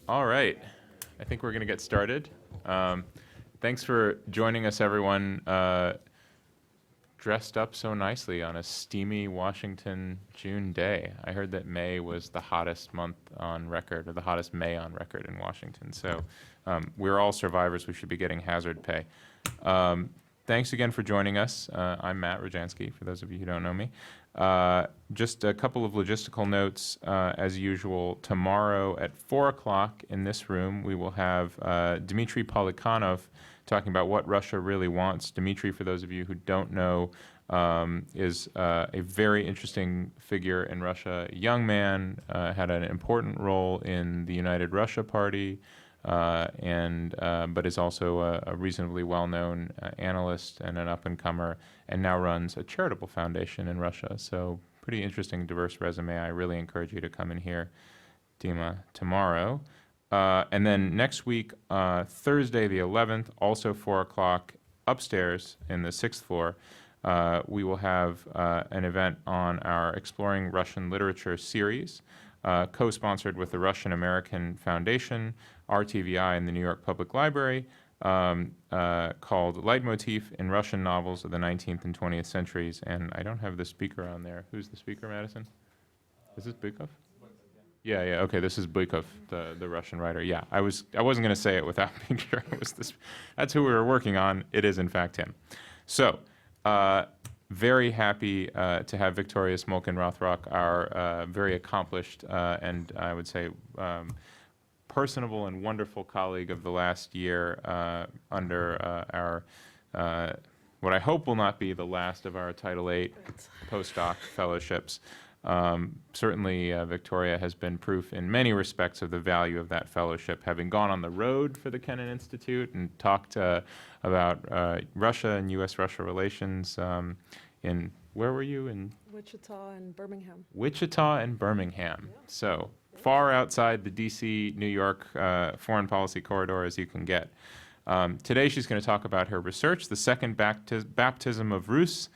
All right. I think we're going to get started. Thanks for joining us, everyone, dressed up so nicely on a steamy Washington June day. I heard that May was the hottest month on record, or the hottest May on record in Washington. So we're all survivors. We should be getting hazard pay. Thanks again for joining us. I'm Matt Rajansky, for those of you who don't know me. Just a couple of logistical notes. As usual, tomorrow at 4 o'clock in this room, we will have Dmitry Polikhanov talking about what Russia really wants. Dmitry, for those of you who don't know, is a very interesting figure in Russia. A young man, had an important role in the United Russia Party, but is also a reasonably well-known analyst and an up-and-comer, and now runs a charitable foundation in Russia. So pretty interesting, diverse resume. I really encourage you to come and hear Dima tomorrow. And then next week, Thursday the 11th, also 4 o'clock, upstairs in the 6th floor, we will have an event on our Exploring Russian Literature series, co-sponsored with the Russian American Foundation, RTVI, and the New York Public Library, called Leitmotif in Russian Novels of the 19th and 20th Centuries. And I don't have the speaker on there. Who's the speaker, Madison? Is this Bykov? Yeah, okay, this is Bykov, the Russian writer. Yeah, I wasn't going to say it without being sure it was this. That's who we were working on. It is, in fact, him. So, very happy to have Victoria Smolkin-Rothrock, our very accomplished and I would say personable and wonderful colleague of the last year under our, what I hope will not be the last of our Title VIII postdoc fellowships. Certainly, Victoria has been proof in many respects of the value of that fellowship, having gone on the road for the Kennan Institute and talked about Russia and U.S.-Russia relations where were you? In Wichita and Birmingham. Wichita and Birmingham. Yeah. So far outside the D.C., New York foreign policy corridor as you can get. Today she's going to talk about her research, the second baptism of Rus,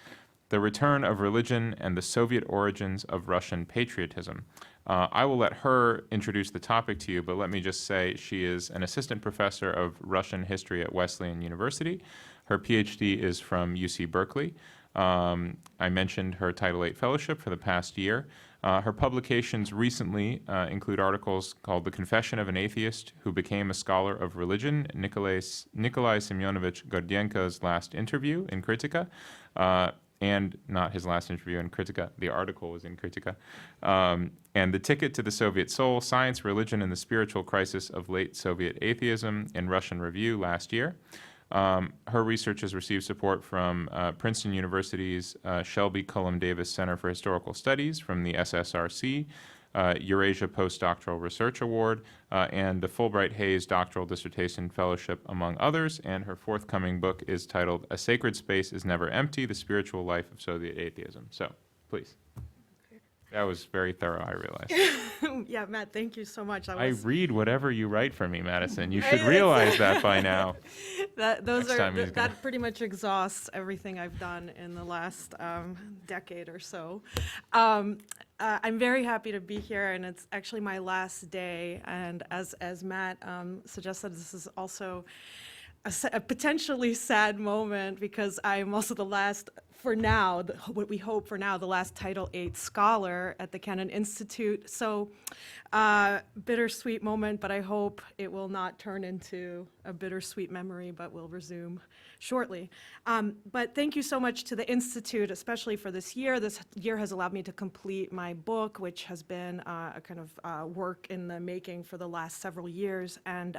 the return of religion and the Soviet origins of Russian patriotism. I will let her introduce the topic to you, but let me just say she is an assistant professor of Russian history at Wesleyan University. Her PhD is from UC Berkeley. I mentioned her Title VIII fellowship for the past year. Her publications recently include articles called The Confession of an Atheist Who Became a Scholar of Religion, Nikolai Semyonovich Gordienko's Last Interview in Kritika, and not his last interview in Kritika, the article was in Kritika, and The Ticket to the Soviet Soul, Science, Religion, and the Spiritual Crisis of Late Soviet Atheism in Russian Review last year. Her research has received support from Princeton University's Shelby Cullum Davis Center for Historical Studies, from the SSRC, Eurasia Postdoctoral Research Award, and the Fulbright Hayes Doctoral Dissertation Fellowship, among others. And her forthcoming book is titled A Sacred Space is Never Empty, The Spiritual Life of Soviet Atheism. So, please. That was very thorough, I realize. Yeah, Matt, thank you so much. I read whatever you write for me, Madison. You should realize that by now. That pretty much exhausts everything I've done in the last decade or so. I'm very happy to be here, and it's actually my last day. And as Matt suggested, this is also a potentially sad moment because I'm also the last, for now, what we hope for now, the last Title VIII scholar at the Kennan Institute. So bittersweet moment, but I hope it will not turn into a bittersweet memory, but will resume shortly. But thank you so much to the Institute, especially for this year. This year has allowed me to complete my book, which has been a kind of work in the making for the last several years, and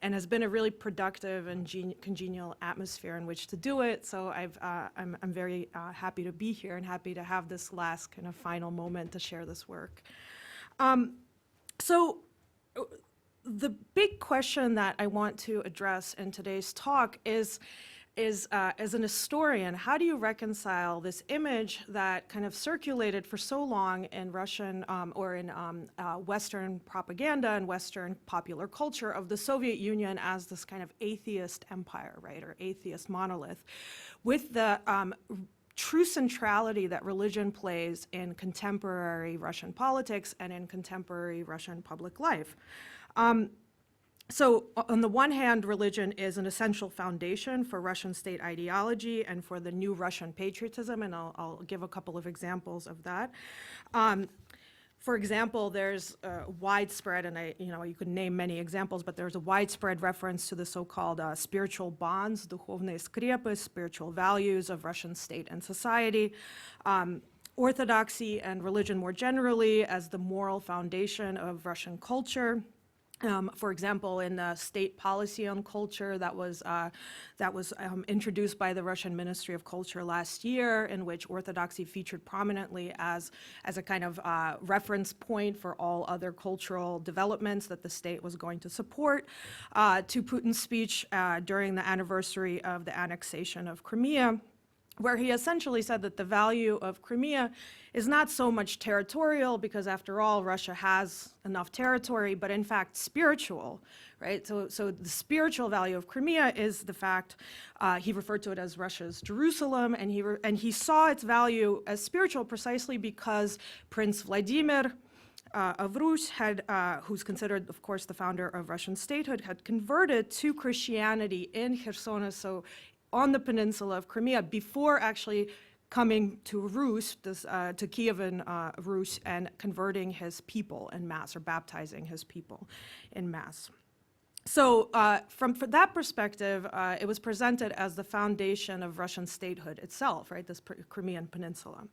has been a really productive and congenial atmosphere in which to do it. So I'm very happy to be here and happy to have this last kind of final moment to share this work. So the big question that I want to address in today's talk is as an historian, how do you reconcile this image that kind of circulated for so long in Russian or in Western propaganda and Western popular culture of the Soviet Union as this kind of atheist empire, right, or atheist monolith, with the true centrality that religion plays in contemporary Russian politics and in contemporary Russian public life. So on the one hand, religion is an essential foundation for Russian state ideology and for the new Russian patriotism, and I'll give a couple of examples of that. For example, there's widespread, and you could name many examples, but there's a widespread reference to the so-called spiritual bonds, духовные скрепы, spiritual values of Russian state and society. Orthodoxy and religion more generally as the moral foundation of Russian culture. For example, in the state policy on culture that was introduced by the Russian Ministry of Culture last year, in which orthodoxy featured prominently as a kind of reference point for all other cultural developments that the state was going to support, to Putin's speech during the anniversary of the annexation of Crimea, where he essentially said that the value of Crimea is not so much territorial, because after all, Russia has enough territory, but in fact spiritual, right? So the spiritual value of Crimea is the fact, he referred to it as Russia's Jerusalem, and he saw its value as spiritual precisely because Prince Vladimir of Rus who's considered, of course, the founder of Russian statehood, had converted to Christianity in Kherson, so on the peninsula of Crimea, before actually coming to Rus, to Kievan Rus, and converting his people en masse, or baptizing his people en masse. So from that perspective, it was presented as the foundation of Russian statehood itself, right, this Crimean peninsula.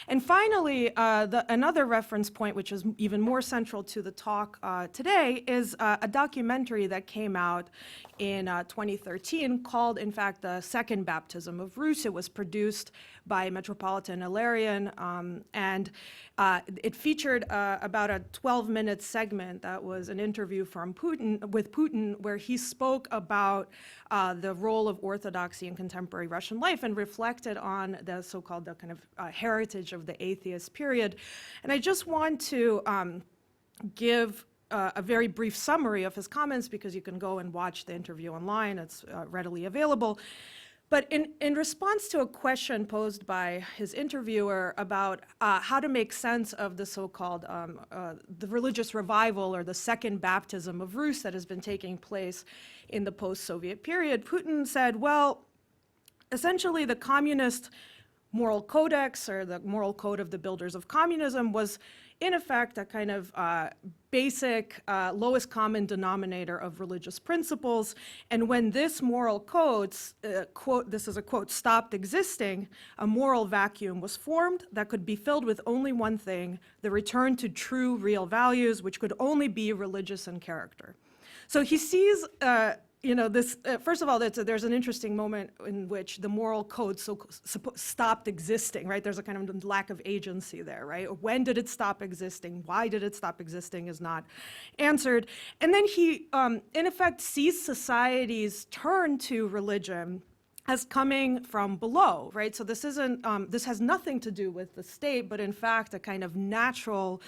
And finally, another reference point, which is even more central to the talk today, is a documentary that came out in 2013 called, in fact, The Second Baptism of Rus. It was produced by Metropolitan Ilarion, and it featured about a 12-minute segment that was an interview with Putin, where he spoke about the role of orthodoxy in contemporary Russian life and reflected on the so-called kind of heritage of the atheist period. And I just want to give a very brief summary of his comments, because you can go and watch the interview online. It's readily available. But in response to a question posed by his interviewer about how to make sense of the so-called the religious revival, or the second baptism of Rus that has been taking place in the post-Soviet period, Putin said, well, essentially the communist moral codex, or the moral code of the builders of communism, was in effect a kind of basic lowest common denominator of religious principles. And when this moral code, this is a quote, stopped existing, a moral vacuum was formed that could be filled with only one thing: the return to true, real values, which could only be religious in character. So he sees this, first of all, there's an interesting moment in which the moral code stopped existing, right? There's a kind of lack of agency there, right? When did it stop existing? Why did it stop existing is not answered. And then he, in effect, sees society's turn to religion as coming from below, right? So this isn't, this has nothing to do with the state, but in fact, a kind of natural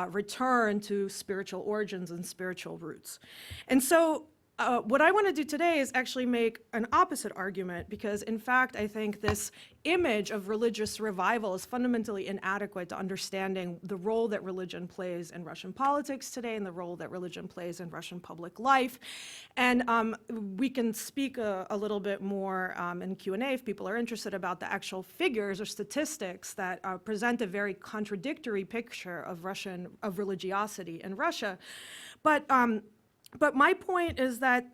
return to spiritual origins and spiritual roots. And so, what I want to do today is actually make an opposite argument, because in fact I think this image of religious revival is fundamentally inadequate to understanding the role that religion plays in Russian politics today and the role that religion plays in Russian public life. And we can speak a little bit more in Q&A if people are interested about the actual figures or statistics that present a very contradictory picture of religiosity in Russia. But my point is that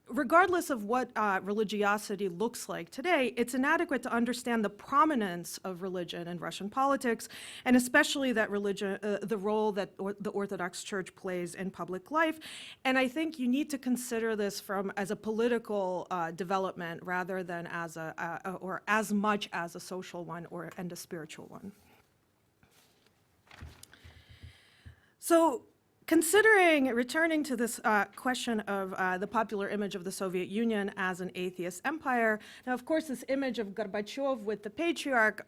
regardless of what religiosity looks like today, it's inadequate to understand the prominence of religion in Russian politics, and especially that the role that the Orthodox Church plays in public life. And I think you need to consider this as a political development rather than or as much as a social one and a spiritual one. So, returning to this question of the popular image of the Soviet Union as an atheist empire, now of course this image of Gorbachev with the patriarch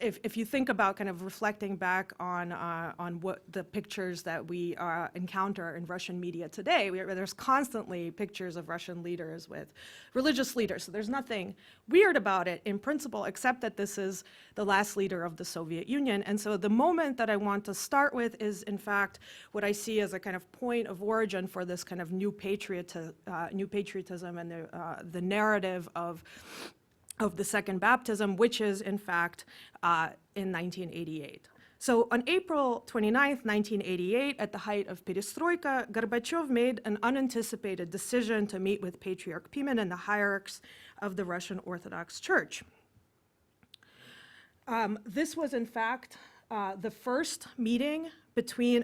if you think about kind of reflecting back on what the pictures that we encounter in Russian media today, there's constantly pictures of Russian leaders with religious leaders. So there's nothing weird about it in principle, except that this is the last leader of the Soviet Union. And so the moment that I want to start with is, in fact, what I see as a kind of point of origin for this kind of new patriotism and the narrative of the second baptism, which is in fact in 1988. So on April 29th, 1988, at the height of perestroika, Gorbachev made an unanticipated decision to meet with Patriarch Pimen and the hierarchs of the Russian Orthodox Church. This was in fact the first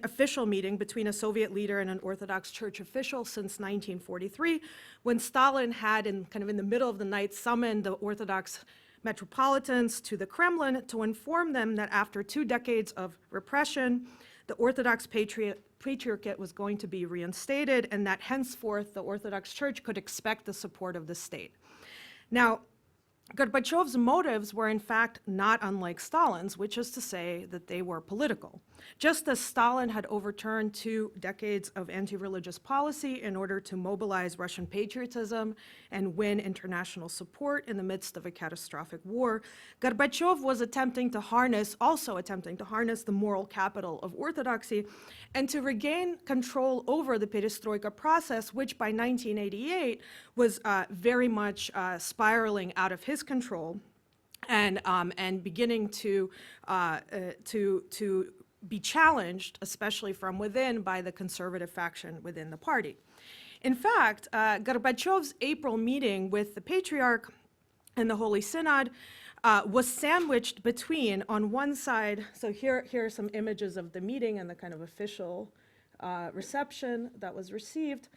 official meeting between a Soviet leader and an Orthodox Church official since 1943, when Stalin had, in the middle of the night, summoned the Orthodox metropolitans to the Kremlin to inform them that after 2 decades of repression, the Orthodox Patriarchate was going to be reinstated, and that henceforth the Orthodox Church could expect the support of the state. Now, Gorbachev's motives were in fact not unlike Stalin's, which is to say that they were political. Just as Stalin had overturned 2 decades of anti-religious policy in order to mobilize Russian patriotism and win international support in the midst of a catastrophic war, Gorbachev was attempting to harness the moral capital of orthodoxy and to regain control over the perestroika process, which by 1988 was very much spiraling out of his control and beginning to be challenged, especially from within, by the conservative faction within the party. In fact, Gorbachev's April meeting with the Patriarch and the Holy Synod was sandwiched between, on one side, so here are some images of the meeting and the kind of official reception that was received.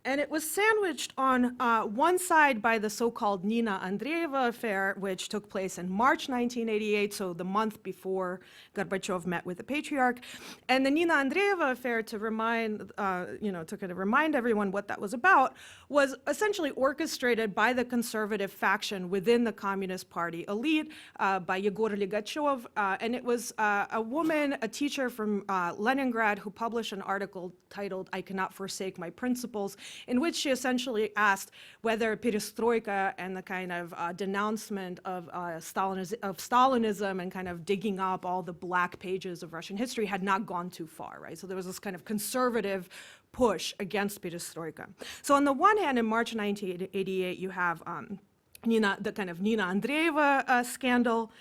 And it was sandwiched on one side by the so-called Nina Andreeva affair, which took place in March 1988, so the month before Gorbachev met with the Patriarch. And the Nina Andreeva affair, to remind everyone what that was about, was essentially orchestrated by the conservative faction within the Communist Party elite, by Yegor Ligachev. And it was a woman, a teacher from Leningrad, who published an article titled "I Cannot Forsake My Principles," in which she essentially asked whether perestroika and the kind of denouncement of Stalinism and kind of digging up all the black pages of Russian history had not gone too far, right? So there was this kind of conservative push against perestroika. So on the one hand, in March 1988, you have the kind of Nina Andreeva scandal,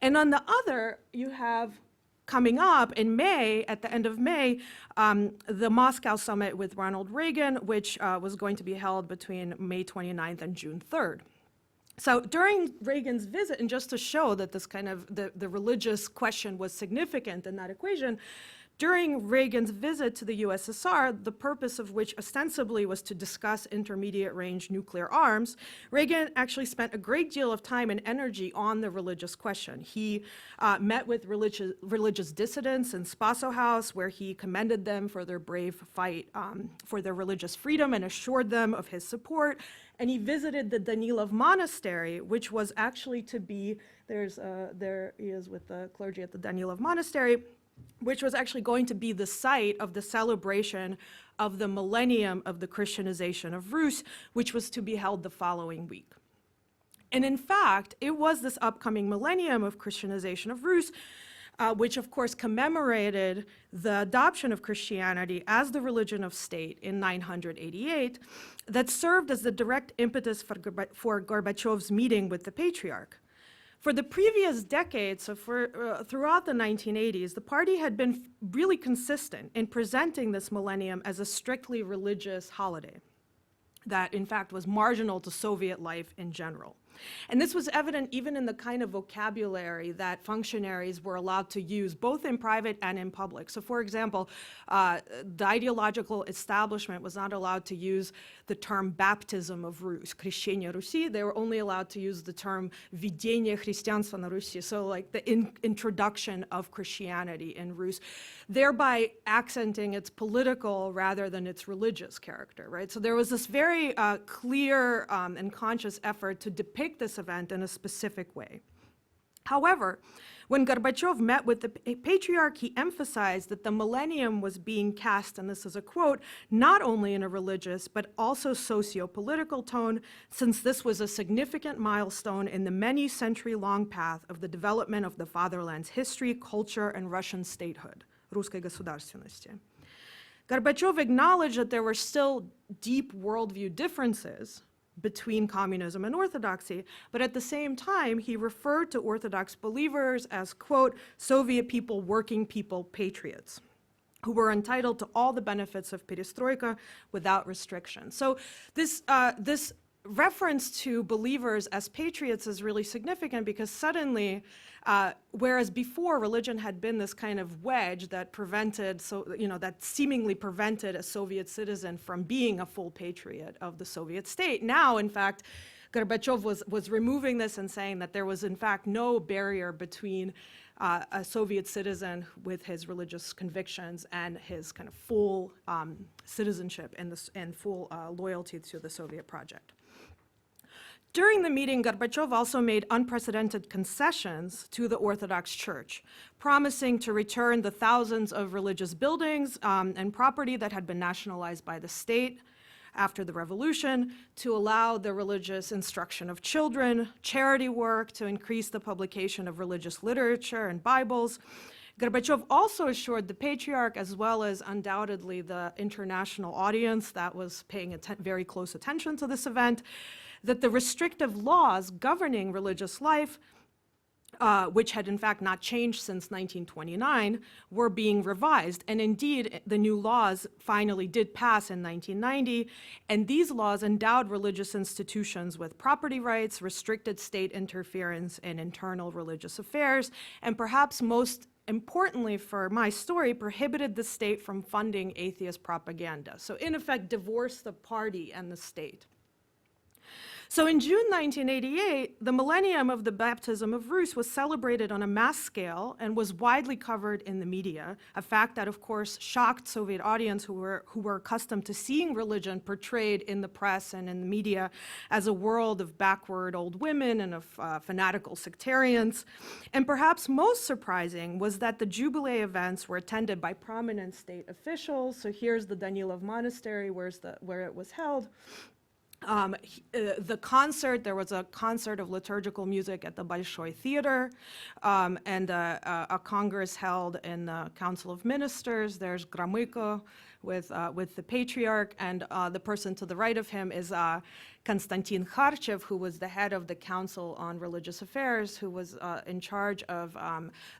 and on the other, you have coming up in May, at the end of May, the Moscow summit with Ronald Reagan, which was going to be held between May 29th and June 3rd. So during Reagan's visit, and just to show that this kind of the religious question was significant in that equation, during Reagan's visit to the USSR, the purpose of which ostensibly was to discuss intermediate-range nuclear arms, Reagan actually spent a great deal of time and energy on the religious question. He met with religious dissidents in Spaso House, where he commended them for their brave fight for their religious freedom and assured them of his support. And he visited the Danilov Monastery, which was actually to be, there he is with the clergy at the Danilov Monastery, which was actually going to be the site of the celebration of the Millennium of the Christianization of Rus, which was to be held the following week. And in fact, it was this upcoming Millennium of Christianization of Rus, which of course commemorated the adoption of Christianity as the religion of state in 988, that served as the direct impetus for Gorbachev's meeting with the Patriarch. For the previous decades, so throughout the 1980s, the party had been really consistent in presenting this millennium as a strictly religious holiday that, in fact, was marginal to Soviet life in general. And this was evident even in the kind of vocabulary that functionaries were allowed to use, both in private and in public. So, for example, the ideological establishment was not allowed to use the term baptism of Rus, Крещение Руси. They were only allowed to use the term введение христианства на Руси, so like the introduction of Christianity in Rus, thereby accenting its political rather than its religious character, right? So there was this very clear and conscious effort to depict this event in a specific way. However, When Gorbachev met with the patriarch, he emphasized that the millennium was being cast, and this is a quote, not only in a religious, but also socio-political tone, since this was a significant milestone in the many century-long path of the development of the fatherland's history, culture, and Russian statehood, русской государственности. Gorbachev acknowledged that there were still deep worldview differences between communism and orthodoxy, but at the same time, he referred to Orthodox believers as, quote, Soviet people, working people, patriots, who were entitled to all the benefits of perestroika without restriction. So this reference to believers as patriots is really significant because suddenly, whereas before religion had been this kind of wedge that prevented, that seemingly prevented a Soviet citizen from being a full patriot of the Soviet state, now, in fact, Gorbachev was removing this and saying that there was, in fact, no barrier between a Soviet citizen with his religious convictions and his kind of full citizenship and full loyalty to the Soviet project. During the meeting, Gorbachev also made unprecedented concessions to the Orthodox Church, promising to return the thousands of religious buildings and property that had been nationalized by the state after the revolution, to allow the religious instruction of children, charity work, to increase the publication of religious literature and Bibles. Gorbachev also assured the patriarch, as well as undoubtedly the international audience that was paying very close attention to this event, that the restrictive laws governing religious life, which had in fact not changed since 1929, were being revised. And indeed, the new laws finally did pass in 1990, and these laws endowed religious institutions with property rights, restricted state interference in internal religious affairs, and perhaps most importantly for my story, prohibited the state from funding atheist propaganda. So in effect, divorced the party and the state. So in June 1988, the Millennium of the Baptism of Rus was celebrated on a mass scale and was widely covered in the media, a fact that, of course, shocked Soviet audience who were accustomed to seeing religion portrayed in the press and in the media as a world of backward old women and of fanatical sectarians. And perhaps most surprising was that the Jubilee events were attended by prominent state officials. So here's the Danilov Monastery, where it was held. The concert, there was a concert of liturgical music at the Bolshoi Theater, and a congress held in the Council of Ministers. There's Gromyko with the patriarch, and the person to the right of him is Konstantin Kharchev, who was the head of the Council on Religious Affairs, who was in charge of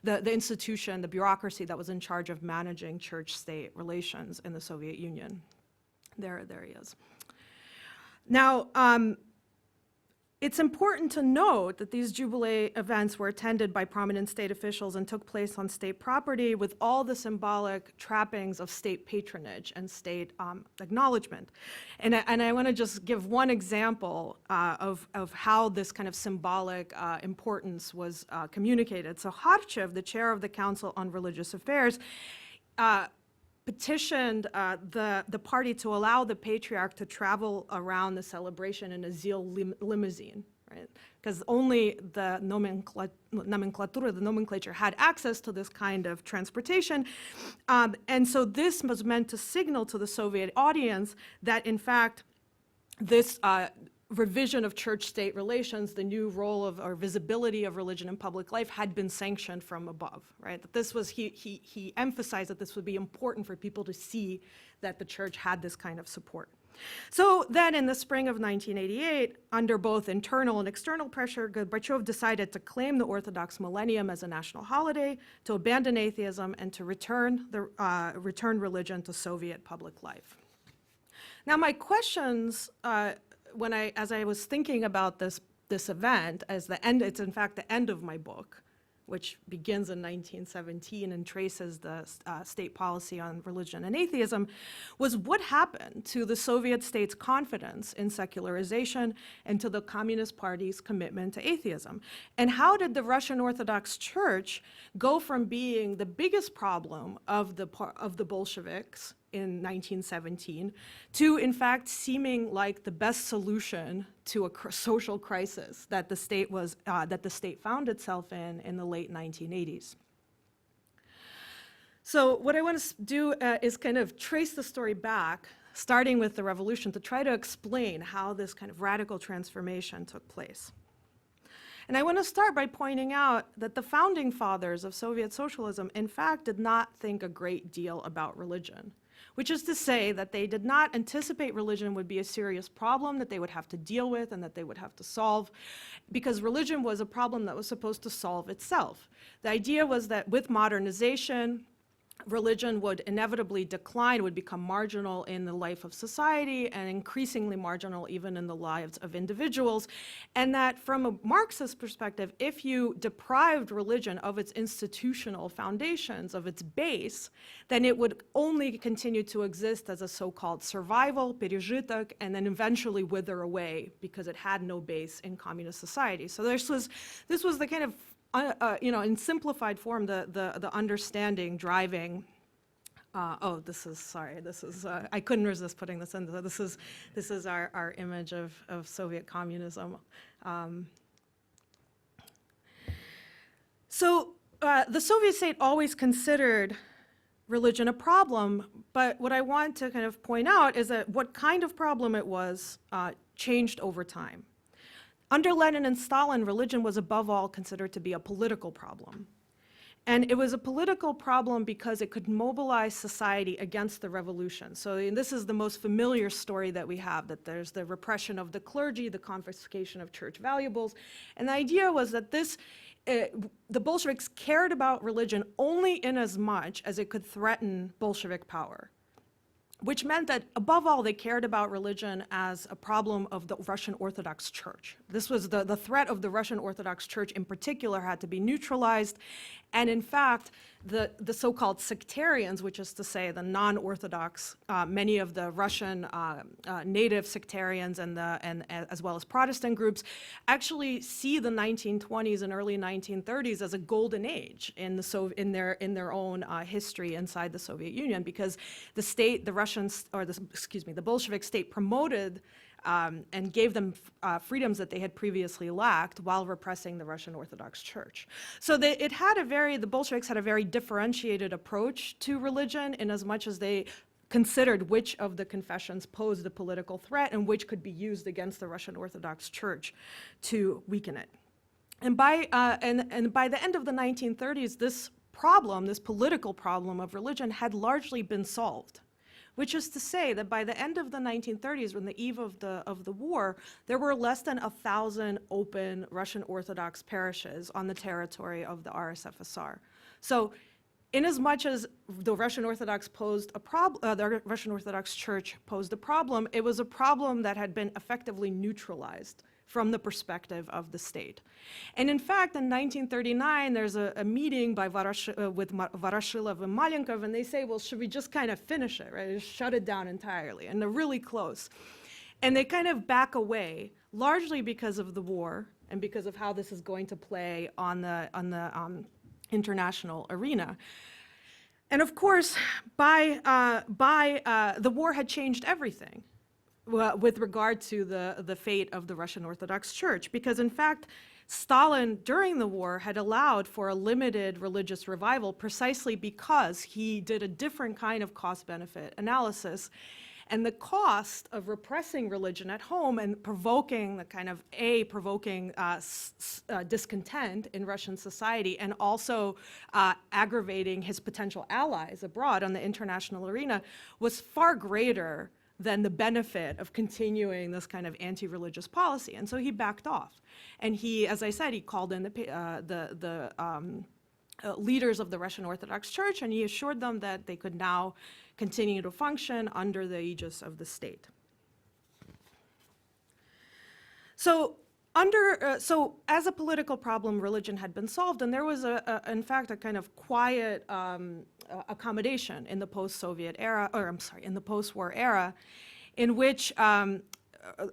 the institution, the bureaucracy that was in charge of managing church-state relations in the Soviet Union. There he is. Now, it's important to note that these Jubilee events were attended by prominent state officials and took place on state property with all the symbolic trappings of state patronage and state acknowledgement. And I want to just give one example of how this kind of symbolic importance was communicated. So Kharchev, the chair of the Council on Religious Affairs, petitioned the party to allow the patriarch to travel around the celebration in a Zeal limousine, right? Because only the nomenclature had access to this kind of transportation. And so this was meant to signal to the Soviet audience that, in fact, this revision of church-state relations, the new role of or visibility of religion in public life had been sanctioned from above, right? That this was, he emphasized that this would be important for people to see that the church had this kind of support. So then in the spring of 1988, under both internal and external pressure, Gorbachev decided to claim the Orthodox Millennium as a national holiday, to abandon atheism, and to return religion to Soviet public life. Now my questions, as I was thinking about this event as the end, it's in fact the end of my book, which begins in 1917 and traces the state policy on religion and atheism, was what happened to the Soviet state's confidence in secularization and to the Communist Party's commitment to atheism? And how did the Russian Orthodox Church go from being the biggest problem of the Bolsheviks in 1917 to, in fact, seeming like the best solution to a social crisis that the state found itself in the late 1980s. So what I want to do is kind of trace the story back, starting with the revolution, to try to explain how this kind of radical transformation took place. And I want to start by pointing out that the founding fathers of Soviet socialism, in fact, did not think a great deal about religion, which is to say that they did not anticipate religion would be a serious problem that they would have to deal with and that they would have to solve, because religion was a problem that was supposed to solve itself. The idea was that with modernization, religion would inevitably decline, would become marginal in the life of society and increasingly marginal even in the lives of individuals. And that from a Marxist perspective, if you deprived religion of its institutional foundations, of its base, then it would only continue to exist as a so-called survival, пережиток, and then eventually wither away because it had no base in communist society. So this was the kind of in simplified form, the understanding driving. I couldn't resist putting this in. This is our image of Soviet communism. So the Soviet state always considered religion a problem, but what I want to kind of point out is that what kind of problem it was changed over time. Under Lenin and Stalin, religion was above all considered to be a political problem. And it was a political problem because it could mobilize society against the revolution. So this is the most familiar story that we have, that there's the repression of the clergy, the confiscation of church valuables. And the idea was that the Bolsheviks cared about religion only in as much as it could threaten Bolshevik power, which meant that, above all, they cared about religion as a problem of the Russian Orthodox Church. This was the threat of the Russian Orthodox Church in particular had to be neutralized. And in fact, the so-called sectarians, which is to say the non-Orthodox, many of the Russian native sectarians and as well as Protestant groups, actually see the 1920s and early 1930s as a golden age in their own history inside the Soviet Union, because the Bolshevik state promoted and gave them freedoms that they had previously lacked while repressing the Russian Orthodox Church. So the Bolsheviks had a very differentiated approach to religion, in as much as they considered which of the confessions posed a political threat and which could be used against the Russian Orthodox Church to weaken it. And by the end of the 1930s, this political problem of religion had largely been solved, which is to say that by the end of the 1930s, on the eve of the war, there were less than 1,000 open Russian Orthodox parishes on the territory of the RSFSR. So, inasmuch as the Russian Orthodox the Russian Orthodox Church posed a problem, it was a problem that had been effectively neutralized from the perspective of the state. And in fact, in 1939, there's a meeting with Voroshilov and Malenkov, and they say, well, should we just kind of finish it, right? Just shut it down entirely. And they're really close. And they kind of back away, largely because of the war and because of how this is going to play on the international arena. And of course, the war had changed everything with regard to the fate of the Russian Orthodox Church, because in fact, Stalin, during the war, had allowed for a limited religious revival precisely because he did a different kind of cost-benefit analysis. And the cost of repressing religion at home and provoking discontent in Russian society, and also aggravating his potential allies abroad on the international arena, was far greater than the benefit of continuing this kind of anti-religious policy. And so he backed off. And he, as I said, he called in the leaders of the Russian Orthodox Church, and he assured them that they could now continue to function under the aegis of the state. So as a political problem, religion had been solved, and there was, in fact, a kind of quiet accommodation in the post-Soviet era, in the post-war era, in which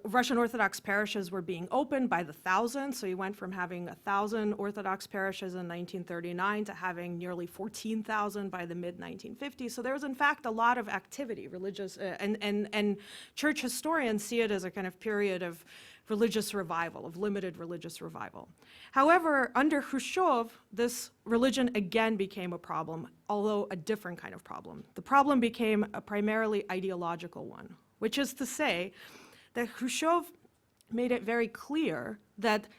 Russian Orthodox parishes were being opened by the thousands. So you went from having 1,000 Orthodox parishes in 1939 to having nearly 14,000 by the mid-1950s. So there was, in fact, a lot of activity, religious, and church historians see it as a kind of period of religious revival, of limited religious revival. However, under Khrushchev, this religion again became a problem, although a different kind of problem. The problem became a primarily ideological one, which is to say that Khrushchev made it very clear that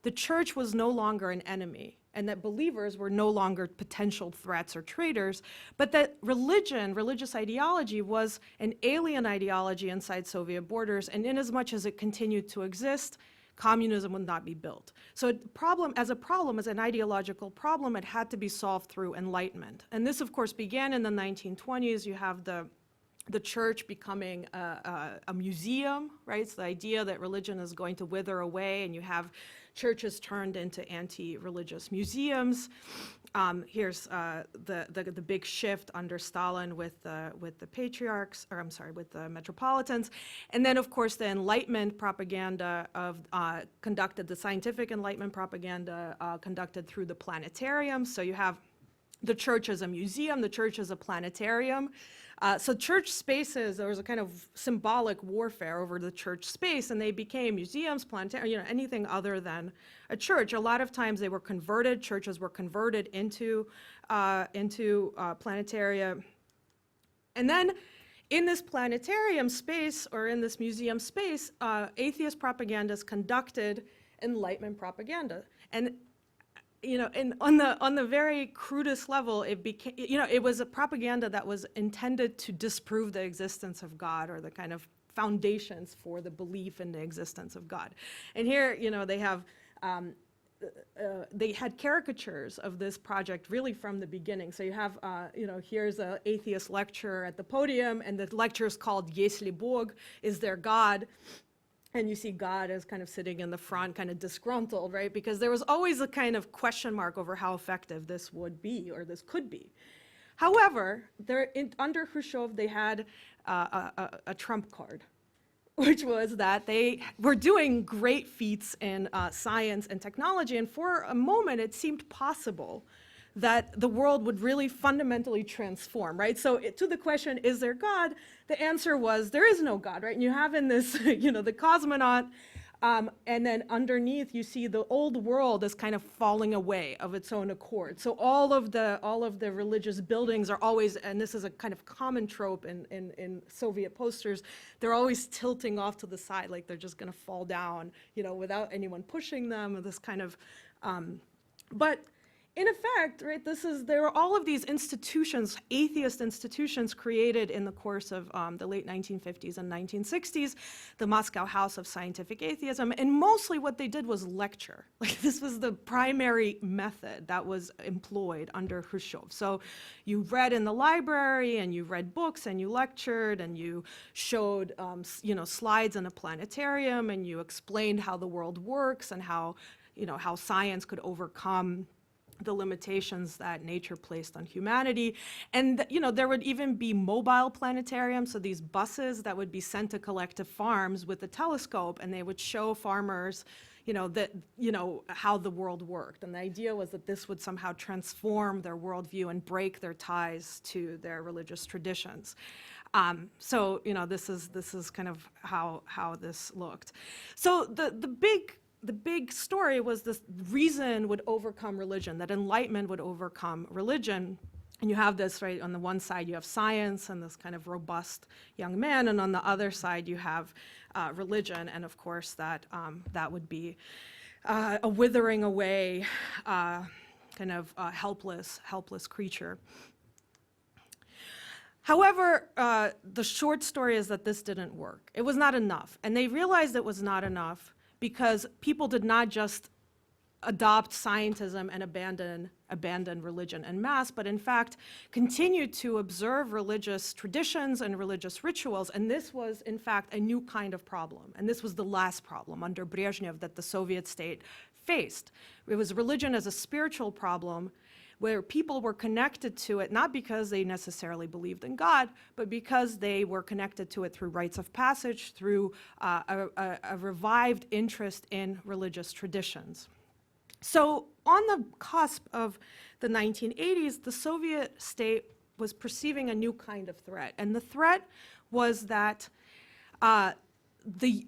the church was no longer an enemy and that believers were no longer potential threats or traitors, but that religious ideology was an alien ideology inside Soviet borders, and inasmuch as it continued to exist, communism would not be built. So as an ideological problem, it had to be solved through enlightenment. And this, of course, began in the 1920s. You have the church becoming a museum, right? It's the idea that religion is going to wither away, and you have churches turned into anti-religious museums. Here's the big shift under Stalin with the patriarchs, or I'm sorry, with the metropolitans. And then, of course, the Enlightenment propaganda conducted, the scientific Enlightenment propaganda conducted through the planetarium. So you have the church as a museum, the church as a planetarium. So church spaces, there was a kind of symbolic warfare over the church space, and they became museums, planetarium, anything other than a church. A lot of times they were converted, churches were converted into planetaria. And then in this planetarium space, or in this museum space, atheist propagandists conducted Enlightenment propaganda. And on the very crudest level, it became, it was a propaganda that was intended to disprove the existence of God, or the kind of foundations for the belief in the existence of God. And here, they have, they had caricatures of this project really from the beginning. So you have, here's an atheist lecturer at the podium, and the lecture is called "Если Бог," is there God? And you see God as kind of sitting in the front, kind of disgruntled, right? Because there was always a kind of question mark over how effective this would be, or this could be. However, under Khrushchev, they had a trump card, which was that they were doing great feats in science and technology. And for a moment, it seemed possible that the world would really fundamentally transform, right? So to the question, is there God? The answer was, there is no God, right? And you have in this, the cosmonaut, and then underneath you see the old world is kind of falling away of its own accord. So all of the religious buildings are always, and this is a kind of common trope in Soviet posters, they're always tilting off to the side, like they're just gonna fall down, without anyone pushing them, or this kind of, but in effect, right, there are all of these institutions, atheist institutions created in the course of the late 1950s and 1960s, the Moscow House of Scientific Atheism, and mostly what they did was lecture. Like, this was the primary method that was employed under Khrushchev. So you read in the library, and you read books, and you lectured, and you showed slides in a planetarium, and you explained how the world works, and how science could overcome the limitations that nature placed on humanity. And there would even be mobile planetariums, so these buses that would be sent to collective farms with a telescope, and they would show farmers how the world worked. And the idea was that this would somehow transform their worldview and break their ties to their religious traditions. So this is kind of how this looked. So the big story was this: reason would overcome religion, that enlightenment would overcome religion. And you have this, right, on the one side you have science and this kind of robust young man, and on the other side you have religion, and of course that would be a withering away, kind of helpless creature. However, the short story is that this didn't work. It was not enough, and they realized it was not enough because people did not just adopt scientism and abandon religion en masse, but in fact continued to observe religious traditions and religious rituals. And this was, in fact, a new kind of problem. And this was the last problem under Brezhnev that the Soviet state faced. It was religion as a spiritual problem, where people were connected to it, not because they necessarily believed in God, but because they were connected to it through rites of passage, through a revived interest in religious traditions. So on the cusp of the 1980s, the Soviet state was perceiving a new kind of threat. And the threat was that the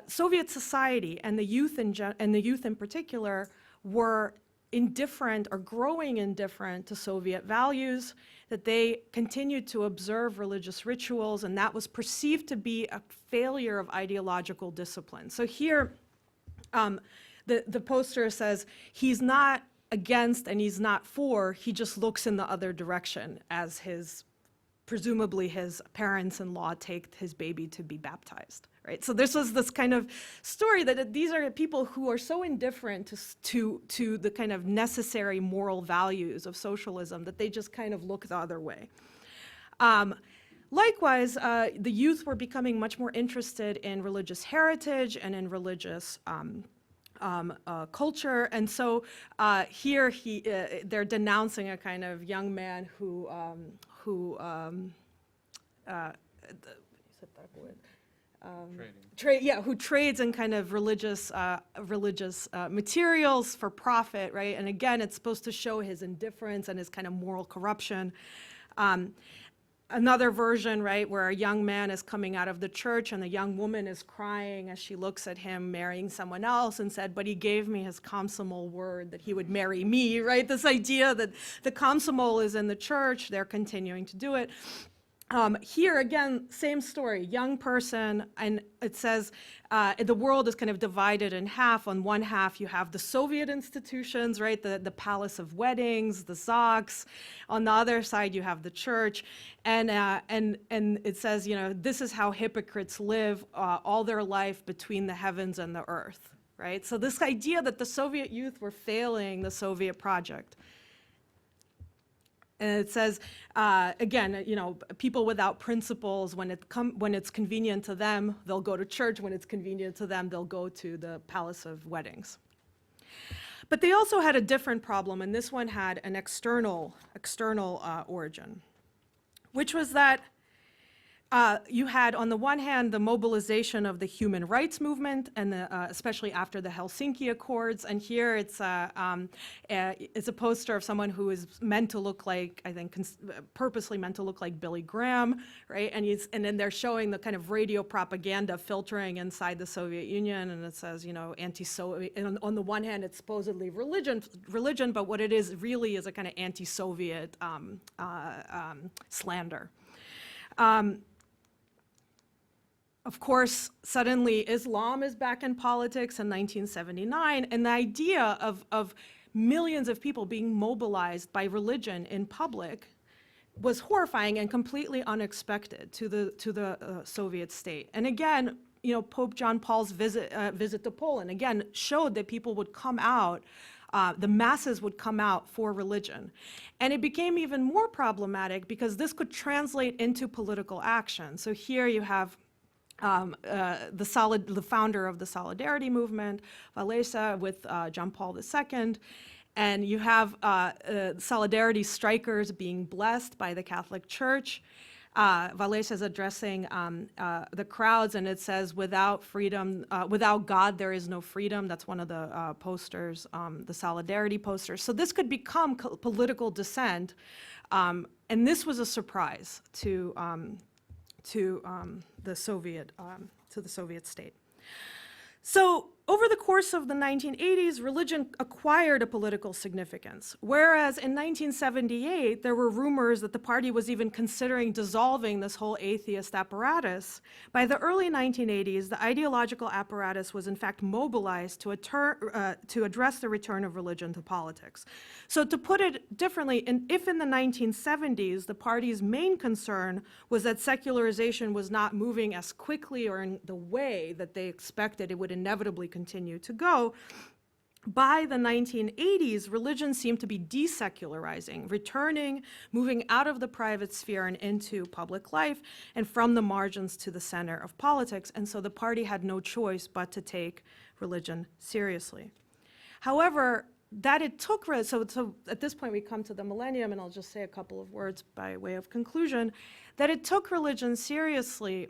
Soviet society and the youth in particular were indifferent or growing indifferent to Soviet values, that they continued to observe religious rituals, and that was perceived to be a failure of ideological discipline. So here, the poster says, he's not against and he's not for, he just looks in the other direction as presumably his parents-in-law take his baby to be baptized, right? So this was this kind of story that these are people who are so indifferent to the kind of necessary moral values of socialism that they just kind of look the other way. Likewise, the youth were becoming much more interested in religious heritage and in religious culture, and so here they're denouncing a kind of young man who trades in kind of religious materials for profit, right? And again, it's supposed to show his indifference and his kind of moral corruption. Another version, right, where a young man is coming out of the church and the young woman is crying as she looks at him marrying someone else and said, but he gave me his komsomol word that he would marry me, right? This idea that the komsomol is in the church, they're continuing to do it. Here, again, same story, young person, and it says the world is kind of divided in half. On one half, you have the Soviet institutions, right, the palace of weddings, the ZOCs. On the other side, you have the church. And it says, you know, this is how hypocrites live all their life between the heavens and the earth, right? So this idea that the Soviet youth were failing the Soviet project. And it says, again, you know, people without principles, when it's convenient to them, they'll go to church. When it's convenient to them, they'll go to the palace of weddings. But they also had a different problem, and this one had an external origin, which was that you had, on the one hand, the mobilization of the human rights movement, and especially after the Helsinki Accords. And here it's a poster of someone who is meant to look like, I think, purposely meant to look like Billy Graham, right? And then they're showing the kind of radio propaganda filtering inside the Soviet Union, and it says, you know, anti-Soviet. And on the one hand, it's supposedly religion, but what it is really is a kind of anti-Soviet slander. Of course, suddenly Islam is back in politics in 1979, and the idea of millions of people being mobilized by religion in public was horrifying and completely unexpected to the Soviet state. And again, you know, Pope John Paul's visit to Poland again showed that people would come out. The masses would come out for religion. And it became even more problematic because this could translate into political action. So here you have the founder of the Solidarity movement, Walesa, with John Paul II. And you have Solidarity strikers being blessed by the Catholic Church. Walesa is addressing the crowds, and it says, without freedom, without God, there is no freedom. That's one of the posters, the Solidarity posters. So this could become political dissent, and this was a surprise to the Soviet state. So over the course of the 1980s, religion acquired a political significance, whereas in 1978, there were rumors that the party was even considering dissolving this whole atheist apparatus. By the early 1980s, the ideological apparatus was in fact mobilized to address the return of religion to politics. So to put it differently, if in the 1970s, the party's main concern was that secularization was not moving as quickly or in the way that they expected it would inevitably continue to go, by the 1980s, religion seemed to be desecularizing, returning, moving out of the private sphere and into public life, and from the margins to the center of politics. And so the party had no choice but to take religion seriously. However, that it took, so at this point we come to the millennium, and I'll just say a couple of words by way of conclusion, that it took religion seriously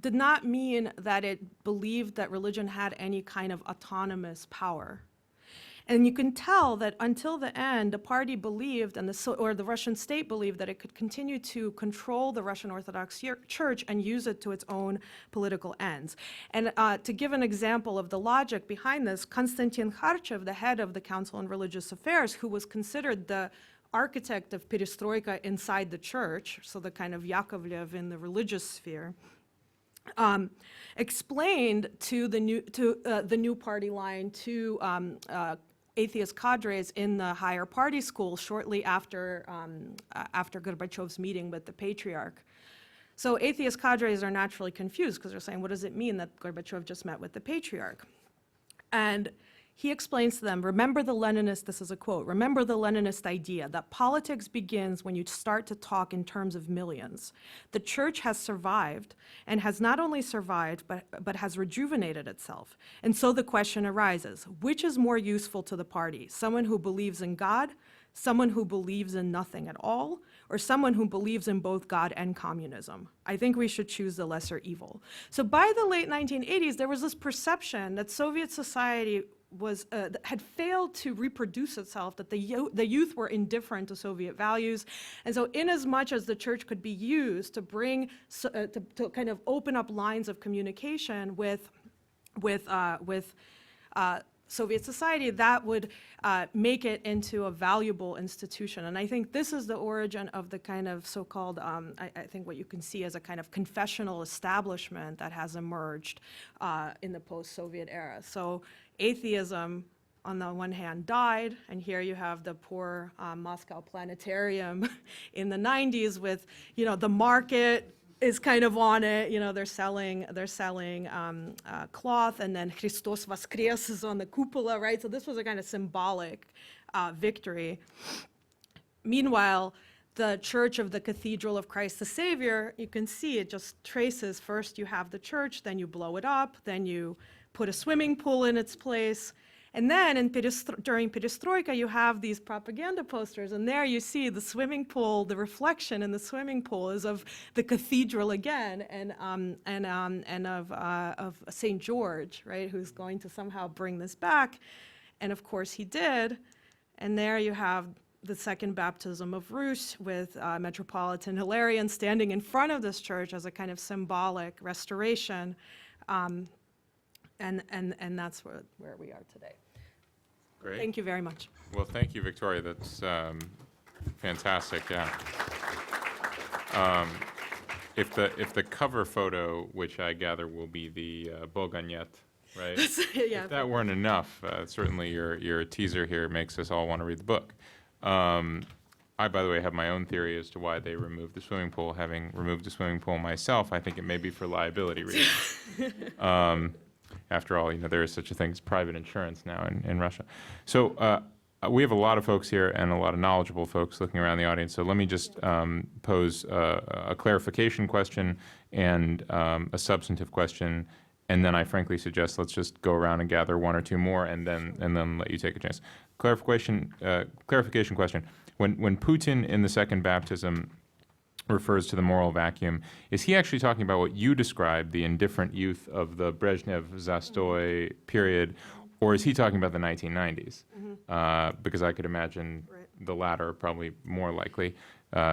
did not mean that it believed that religion had any kind of autonomous power. And you can tell that until the end, the party believed, and the Russian state believed, that it could continue to control the Russian Orthodox Church and use it to its own political ends. And to give an example of the logic behind this, Konstantin Kharchev, the head of the Council on Religious Affairs, who was considered the architect of perestroika inside the church, so the kind of Yakovlev in the religious sphere, explained to the new party line to atheist cadres in the higher party school shortly after Gorbachev's meeting with the patriarch. So atheist cadres are naturally confused because they're saying, what does it mean that Gorbachev just met with the patriarch? And he explains to them, remember the Leninist, this is a quote, remember the Leninist idea that politics begins when you start to talk in terms of millions. The church has survived, and has not only survived, but has rejuvenated itself. And so the question arises, which is more useful to the party? Someone who believes in God, someone who believes in nothing at all, or someone who believes in both God and communism? I think we should choose the lesser evil. So by the late 1980s, there was this perception that Soviet society had failed to reproduce itself, that the youth were indifferent to Soviet values. And so in as much as the church could be used to bring, to kind of open up lines of communication with Soviet society, that would make it into a valuable institution. And I think this is the origin of the kind of so-called, I think what you can see as a kind of confessional establishment that has emerged in the post-Soviet era. So atheism, on the one hand, died, and here you have the poor Moscow Planetarium in the 90s with, the market is kind of on it, they're selling cloth, and then Christos Voskres is on the cupola, right? So this was a kind of symbolic victory. Meanwhile, the Church of the Cathedral of Christ the Savior, you can see it just traces, first you have the church, then you blow it up, then you put a swimming pool in its place. And then during perestroika, you have these propaganda posters, and there you see the swimming pool, the reflection in the swimming pool is of the cathedral again, and of St. George, right, who's going to somehow bring this back. And of course he did. And there you have the second baptism of Rus with Metropolitan Hilarion standing in front of this church as a kind of symbolic restoration. And that's where we are today. Great. Thank you very much. Well, thank you, Victoria. That's fantastic. Yeah. If the cover photo, which I gather will be the Boganet, right? Yeah. If that weren't enough, certainly your teaser here makes us all want to read the book. I, by the way, have my own theory as to why they removed the swimming pool. Having removed the swimming pool myself, I think it may be for liability reasons. After all, there is such a thing as private insurance now in Russia. So we have a lot of folks here and a lot of knowledgeable folks looking around the audience. So let me just pose a clarification question and a substantive question, and then I frankly suggest let's just go around and gather one or two more, and then let you take a chance. Clarification question: When Putin in the second baptism refers to the moral vacuum, is he actually talking about what you described, the indifferent youth of the Brezhnev-Zastoy period, or is he talking about the 1990s? Because I could imagine the latter probably more likely,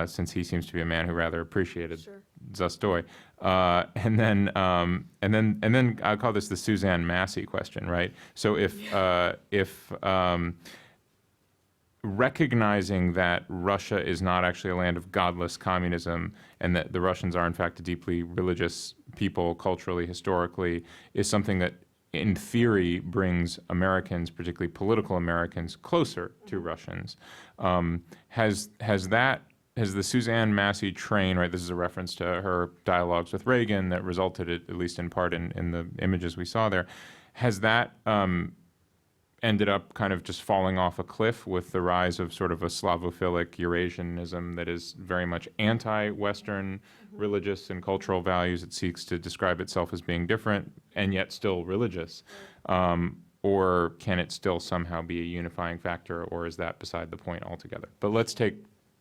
since he seems to be a man who rather appreciated Zastoy. And then I'll call this the Suzanne Massey question, right? So if recognizing that Russia is not actually a land of godless communism, and that the Russians are in fact a deeply religious people culturally, historically, is something that in theory brings Americans, particularly political Americans, closer to Russians. Has the Suzanne Massey train, right, this is a reference to her dialogues with Reagan that resulted, at least in part, in the images we saw there, has that ended up kind of just falling off a cliff with the rise of sort of a Slavophilic Eurasianism that is very much anti-Western religious and cultural values? It seeks to describe itself as being different and yet still religious. or can it still somehow be a unifying factor, or is that beside the point altogether? But let's take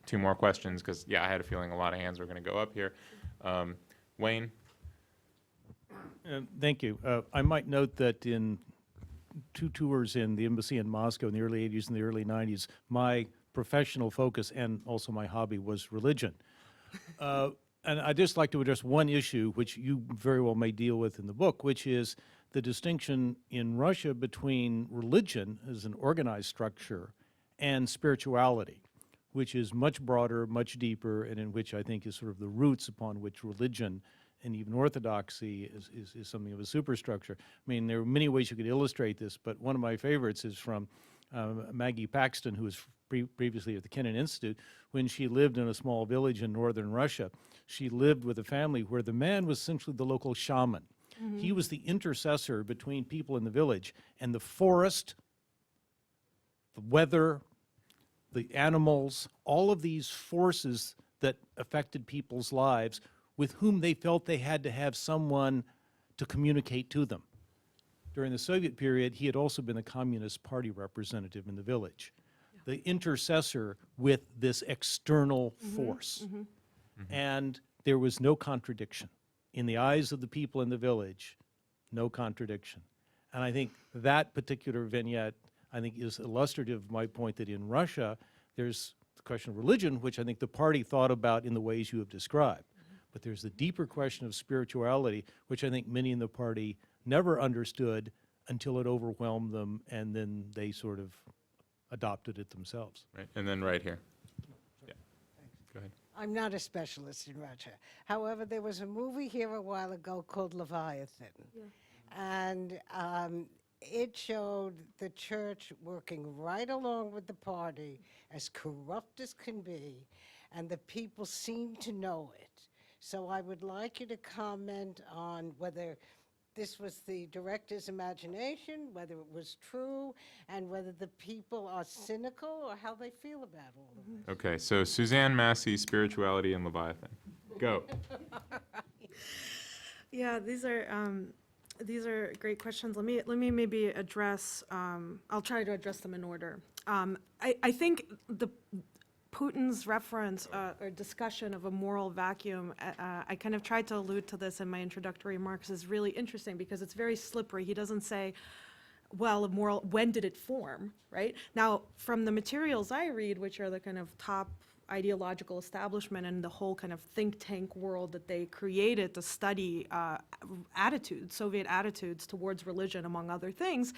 two more questions, because, yeah, I had a feeling a lot of hands were going to go up here. Wayne? Thank you. I might note that in 2 tours in the embassy in Moscow in the early 80s and the early 90s, my professional focus and also my hobby was religion. And I'd just like to address one issue, which you very well may deal with in the book, which is the distinction in Russia between religion as an organized structure and spirituality, which is much broader, much deeper, and in which I think is sort of the roots upon which religion and even orthodoxy is something of a superstructure. I mean, there are many ways you could illustrate this, but one of my favorites is from Maggie Paxton, who was previously at the Kennan Institute. When she lived in a small village in northern Russia, she lived with a family where the man was essentially the local shaman. Mm-hmm. He was the intercessor between people in the village and the forest, the weather, the animals, all of these forces that affected people's lives with whom they felt they had to have someone to communicate to them. During the Soviet period, he had also been a Communist Party representative in the village, the intercessor with this external force. Mm-hmm. Mm-hmm. And there was no contradiction. In the eyes of the people in the village, no contradiction. And I think that particular vignette, I think, is illustrative of my point that in Russia, there's the question of religion, which I think the party thought about in the ways you have described. But there's the deeper question of spirituality, which I think many in the party never understood until it overwhelmed them, and then they sort of adopted it themselves. Right, and then right here. Yeah, go ahead. I'm not a specialist in Russia. However, there was a movie here a while ago called Leviathan. Yeah. And it showed the church working right along with the party, as corrupt as can be, and the people seemed to know it. So I would like you to comment on whether this was the director's imagination, whether it was true, and whether the people are cynical or how they feel about all of this. Okay, so Suzanne Massey, Spirituality and Leviathan. Go. Yeah, these are great questions. Let me maybe address. I'll try to address them in order. I think Putin's reference or discussion of a moral vacuum, I kind of tried to allude to this in my introductory remarks, is really interesting because it's very slippery. He doesn't say, well, a moral, when did it form, right? Now, from the materials I read, which are the kind of top ideological establishment and the whole kind of think tank world that they created to study attitudes, Soviet attitudes towards religion, among other things,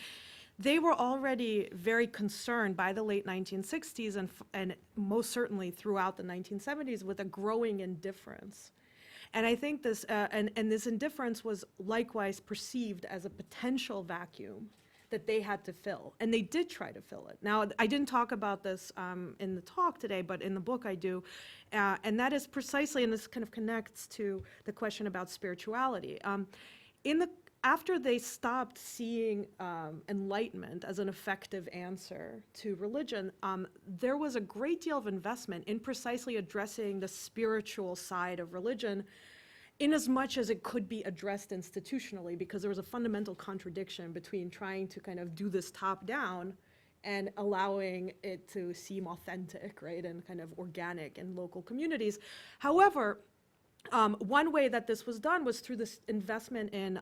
they were already very concerned by the late 1960s and most certainly throughout the 1970s with a growing indifference. And I think this, and this indifference was likewise perceived as a potential vacuum that they had to fill. And they did try to fill it. Now, I didn't talk about this in the talk today, but in the book I do. And that is precisely, and this kind of connects to the question about spirituality. After they stopped seeing enlightenment as an effective answer to religion, there was a great deal of investment in precisely addressing the spiritual side of religion in as much as it could be addressed institutionally, because there was a fundamental contradiction between trying to kind of do this top down and allowing it to seem authentic, right, and kind of organic in local communities. However, one way that this was done was through this investment in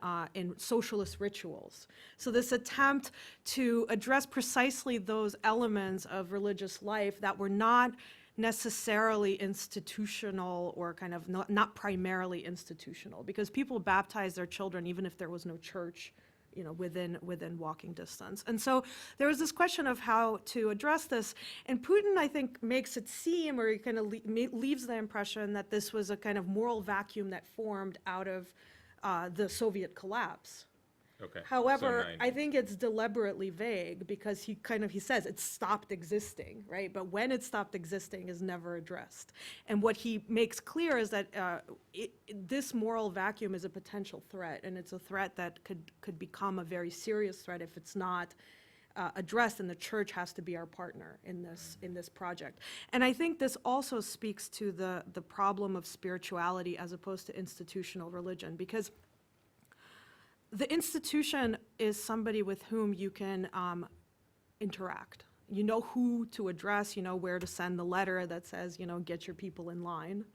socialist rituals. So this attempt to address precisely those elements of religious life that were not necessarily institutional or kind of not primarily institutional, because people baptized their children even if there was no church, you know, within walking distance. And so there was this question of how to address this. And Putin, I think, makes it seem, or he kind of leaves the impression that this was a kind of moral vacuum that formed out of the Soviet collapse. Okay. However, I think it's deliberately vague because he says it stopped existing, right? But when it stopped existing is never addressed. And what he makes clear is that this moral vacuum is a potential threat, and it's a threat that could become a very serious threat if it's not addressed, and the church has to be our partner in this project. And I think this also speaks to the problem of spirituality as opposed to institutional religion, because the institution is somebody with whom you can interact. You know who to address, you know where to send the letter that says, get your people in line.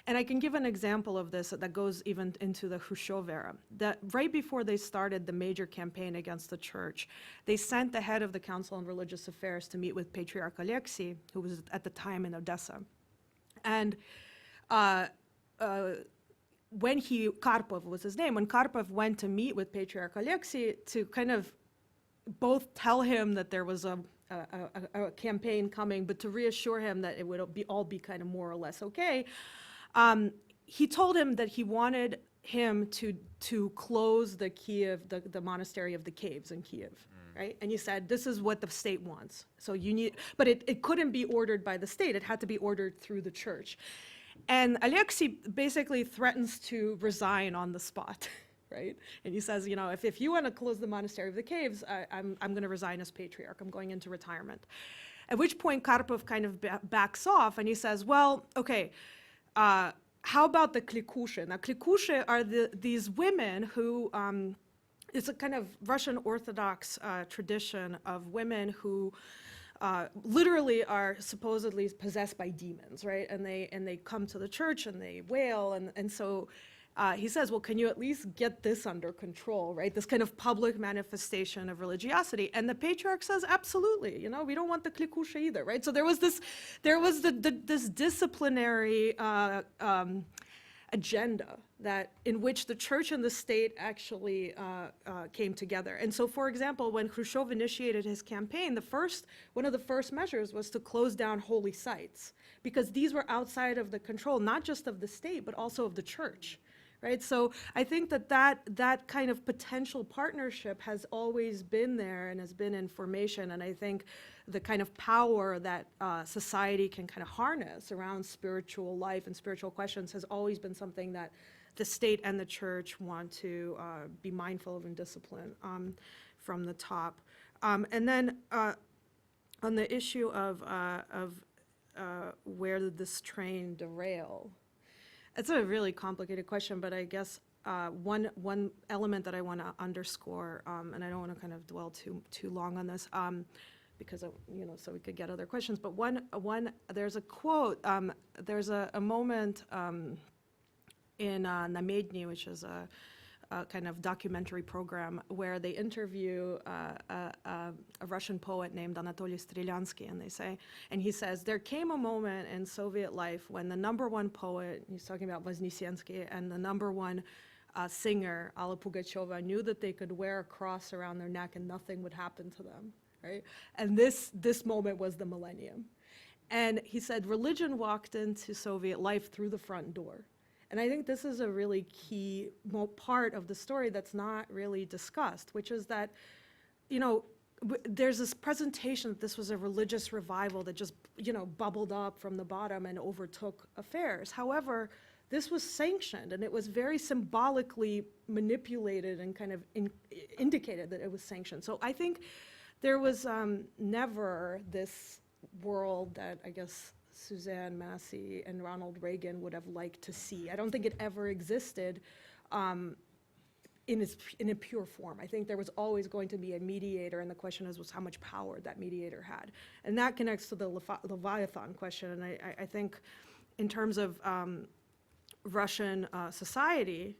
And I can give an example of this that goes even into the Khrushchev era. That right before they started the major campaign against the church, they sent the head of the Council on Religious Affairs to meet with Patriarch Alexei, who was at the time in Odessa. And when Karpov was his name, when Karpov went to meet with Patriarch Alexei to kind of both tell him that there was a campaign coming, but to reassure him that it would all be kind of more or less okay, he told him that he wanted him to close the Kiev, the monastery of the caves in Kiev, right? And he said, this is what the state wants. So you need, but it couldn't be ordered by the state. It had to be ordered through the church. And Alexei basically threatens to resign on the spot, right? And he says, if you want to close the monastery of the caves, I'm going to resign as patriarch. I'm going into retirement. At which point Karpov kind of backs off and he says, well, okay, how about the klikushe? Now, klikushe are these women who, it's a kind of Russian Orthodox tradition of women who literally are supposedly possessed by demons, right? And they come to the church and they wail, and so he says, well, can you at least get this under control, right? This kind of public manifestation of religiosity. And the patriarch says, absolutely, we don't want the klikushe either, right? So there was this disciplinary agenda in which the church and the state actually came together. And so, for example, when Khrushchev initiated his campaign, one of the first measures was to close down holy sites, because these were outside of the control, not just of the state, but also of the church. Right, so I think that kind of potential partnership has always been there and has been in formation, and I think the kind of power that society can kind of harness around spiritual life and spiritual questions has always been something that the state and the church want to be mindful of and discipline from the top. And then on the issue of where did this train derail? It's a really complicated question, but I guess one element that I want to underscore, and I don't want to kind of dwell too long on this, because so we could get other questions. But there's a quote. There's a moment in Namedny, which is a kind of documentary program where they interview a Russian poet named Anatoly Strelyansky, and he says, there came a moment in Soviet life when the number one poet, he's talking about Voznesensky, and the number one singer, Alla Pugacheva, knew that they could wear a cross around their neck and nothing would happen to them, right? And this moment was the millennium. And he said, religion walked into Soviet life through the front door. And I think this is a really key part of the story that's not really discussed, which is that, there's this presentation that this was a religious revival that just, bubbled up from the bottom and overtook affairs. However, this was sanctioned, and it was very symbolically manipulated and kind of indicated that it was sanctioned. So I think there was never this world that, I guess, Suzanne Massey and Ronald Reagan would have liked to see. I don't think it ever existed in a pure form. I think there was always going to be a mediator, and the question was how much power that mediator had. And that connects to the Leviathan question, and I think in terms of Russian society,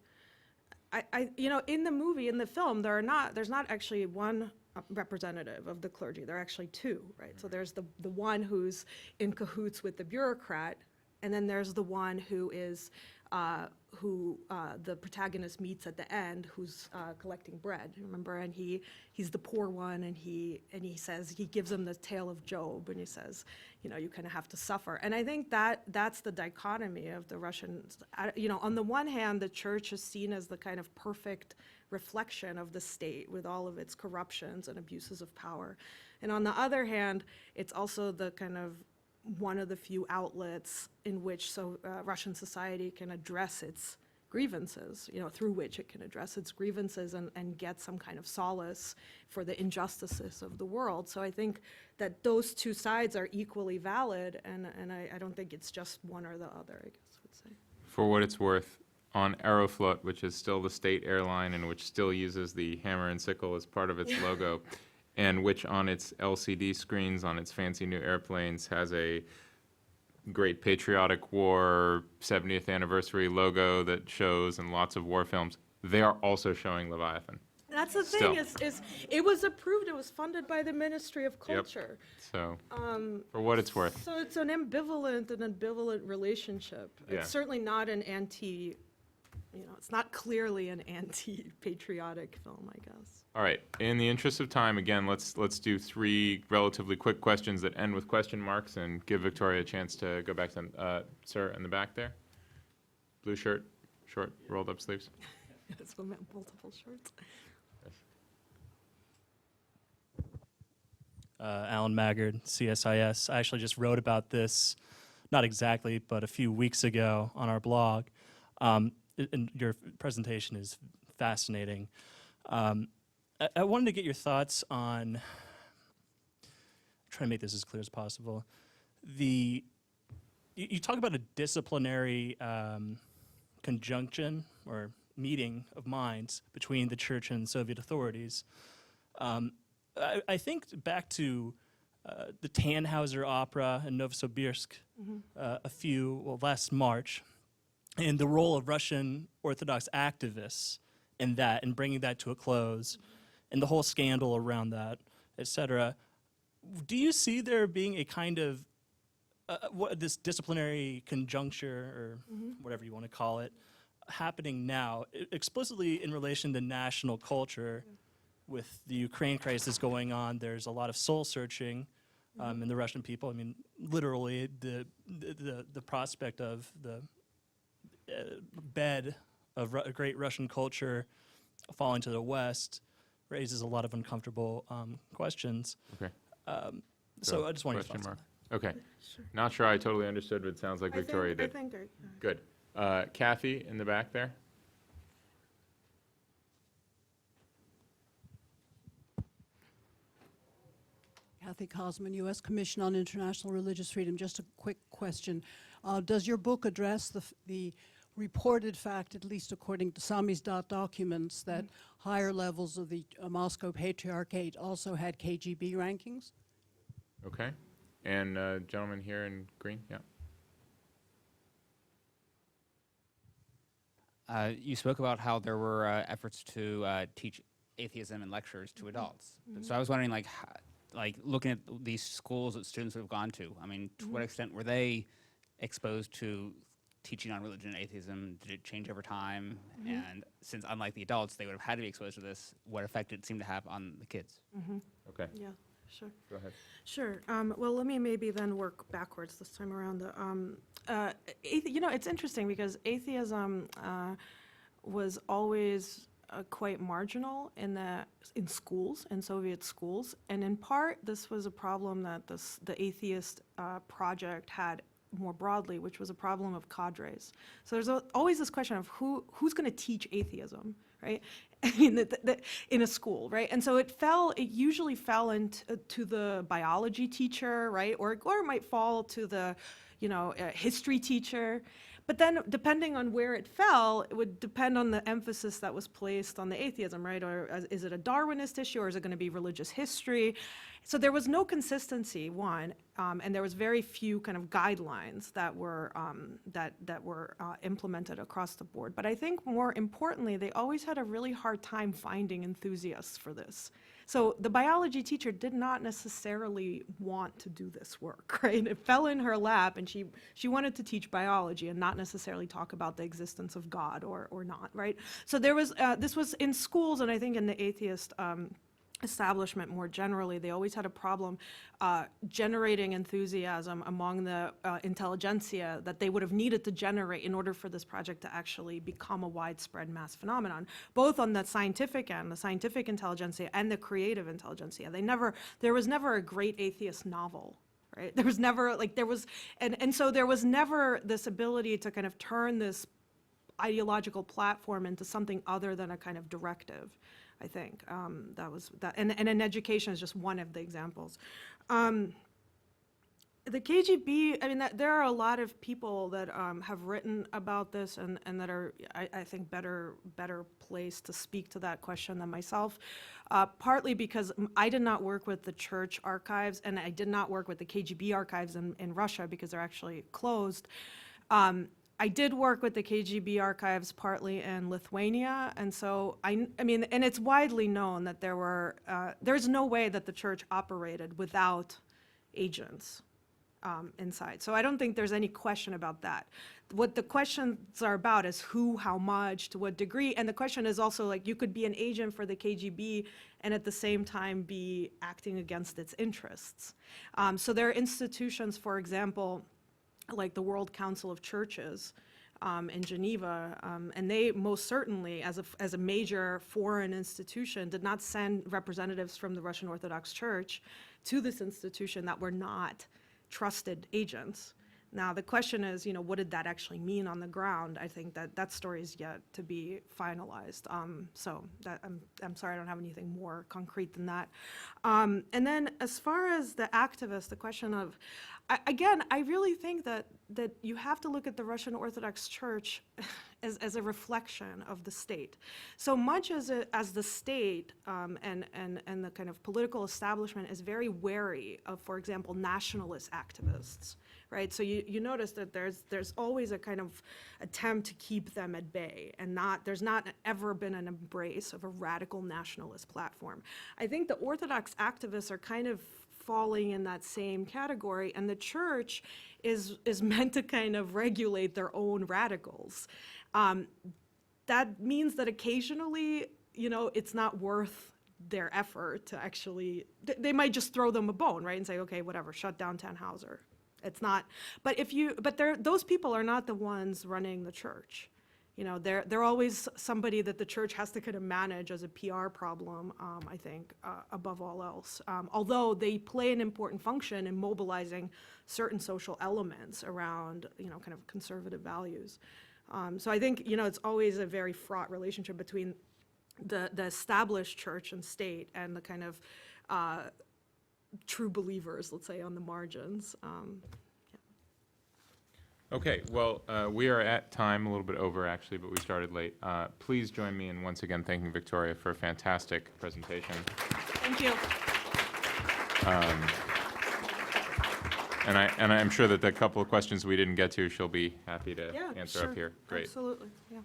in the movie, in the film, there's not actually one representative of the clergy. There are actually two, right? So there's the one who's in cahoots with the bureaucrat, and then there's the one who is the protagonist meets at the end, who's collecting bread. Remember, and he's the poor one, and he says, he gives him the tale of Job, and he says, you kind of have to suffer. And I think that's the dichotomy of the Russians. On the one hand, the church is seen as the kind of perfect reflection of the state with all of its corruptions and abuses of power. And on the other hand, it's also the kind of one of the few outlets in which Russian society can address its grievances, through which it can address its grievances and get some kind of solace for the injustices of the world. So I think that those two sides are equally valid, and I don't think it's just one or the other, I guess I would say. For what it's worth, on Aeroflot, which is still the state airline and which still uses the hammer and sickle as part of its logo, and which on its LCD screens on its fancy new airplanes has a great patriotic war 70th anniversary logo that shows and lots of war films, they are also showing Leviathan. That's the thing, is it was approved, it was funded by the Ministry of Culture. So, for what it's worth. So it's an ambivalent relationship. Yeah. It's certainly not an it's not clearly an anti-patriotic film, I guess. All right, in the interest of time, again, let's do 3 relatively quick questions that end with question marks and give Victoria a chance to go back to them. Sir, in the back there. Blue shirt, short, rolled up sleeves. Yes, we meant multiple shirts. Alan Maggard, CSIS. I actually just wrote about this, not exactly, but a few weeks ago on our blog. And your presentation is fascinating. I wanted to get your thoughts on, trying to make this as clear as possible. You talk about a disciplinary conjunction or meeting of minds between the church and Soviet authorities. I think back to the Tannhauser opera in Novosibirsk last March, and the role of Russian Orthodox activists in that and bringing that to a close, and the whole scandal around that, etc. Do you see there being a kind of this disciplinary conjuncture, or whatever you want to call it, happening now, explicitly in relation to national culture? With the Ukraine crisis going on, there's a lot of soul searching in the Russian people. I mean, literally, the prospect of the bed of great Russian culture falling to the West raises a lot of uncomfortable questions. Okay. So I just wanted to question mark. Okay. Sure. Not sure I totally understood, but it sounds like Victoria did. Good. Kathy in the back there. Kathy Cosman, U.S. Commission on International Religious Freedom. Just a quick question. Does your book address the reported fact, at least according to Samizdat documents, that higher levels of the Moscow Patriarchate also had KGB rankings? Okay. And gentleman here in green, yeah. You spoke about how there were efforts to teach atheism in lectures to adults. So I was wondering, looking at these schools that students would have gone to, I mean, to what extent were they exposed to teaching on religion and atheism? Did it change over time? And since, unlike the adults, they would have had to be exposed to this, what effect did it seem to have on the kids? Okay. Yeah, sure. Go ahead. Sure. Well, let me maybe then work backwards this time around. It's interesting because atheism was always quite marginal in schools, in Soviet schools, and in part this was a problem that the atheist project had more broadly, which was a problem of cadres. So there's always this question of who's going to teach atheism, right? I mean, in a school, right? And so it usually fell into the biology teacher, right? Or it might fall to the, history teacher. But then, depending on where it fell, it would depend on the emphasis that was placed on the atheism, right? Or is it a Darwinist issue, or is it going to be religious history? So there was no consistency, one, and there was very few kind of guidelines that were implemented across the board. But I think more importantly, they always had a really hard time finding enthusiasts for this. So the biology teacher did not necessarily want to do this work, right? It fell in her lap, and she wanted to teach biology and not necessarily talk about the existence of God or not, right? So there was this was in schools, and I think in the atheist establishment more generally, they always had a problem generating enthusiasm among the intelligentsia that they would have needed to generate in order for this project to actually become a widespread mass phenomenon, both on the scientific end, the scientific intelligentsia, and the creative intelligentsia. There was never a great atheist novel. Right? There was never, and so there was never this ability to kind of turn this ideological platform into something other than a kind of directive. I think and in education is just one of the examples. The KGB, I mean, there are a lot of people that have written about this and that are, I think, better placed to speak to that question than myself, partly because I did not work with the church archives, and I did not work with the KGB archives in Russia because they're actually closed. I did work with the KGB archives partly in Lithuania, and so I mean, and it's widely known that there's no way that the church operated without agents inside. So I don't think there's any question about that. What the questions are about is who, how much, to what degree, and the question is also, like, you could be an agent for the KGB and at the same time be acting against its interests. So there are institutions, for example, like the World Council of Churches in Geneva, and they most certainly, as a major foreign institution, did not send representatives from the Russian Orthodox Church to this institution that were not trusted agents. Now, the question is, what did that actually mean on the ground? I think that story is yet to be finalized. So that, I'm sorry, I don't have anything more concrete than that. And then as far as the activists, the question of, again, I really think that you have to look at the Russian Orthodox Church as a reflection of the state. So much as the state and the kind of political establishment is very wary of, for example, nationalist activists, right? So you notice that there's always a kind of attempt to keep them at bay, and there's not ever been an embrace of a radical nationalist platform. I think the Orthodox activists are kind of falling in that same category, and the church is meant to kind of regulate their own radicals. That means that occasionally, it's not worth their effort to actually, they might just throw them a bone, right, and say, okay, whatever, shut down Tannhauser. It's not, but those people are not the ones running the church. They're always somebody that the church has to kind of manage as a PR problem, I think, above all else. Although they play an important function in mobilizing certain social elements around, kind of conservative values. So I think, it's always a very fraught relationship between the established church and state and the kind of true believers, let's say, on the margins. Okay, well, we are at time, a little bit over actually, but we started late. Please join me in once again thanking Victoria for a fantastic presentation. Thank you. And I'm sure that the couple of questions we didn't get to, she'll be happy to answer sure. up here. Great. Absolutely, yeah.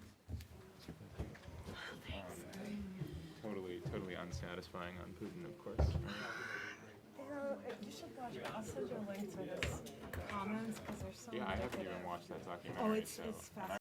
Totally unsatisfying on Putin, of course. You should watch it. I'll send you a link to his comments because they're so Yeah, I haven't even watched that documentary. Oh, it's fascinating.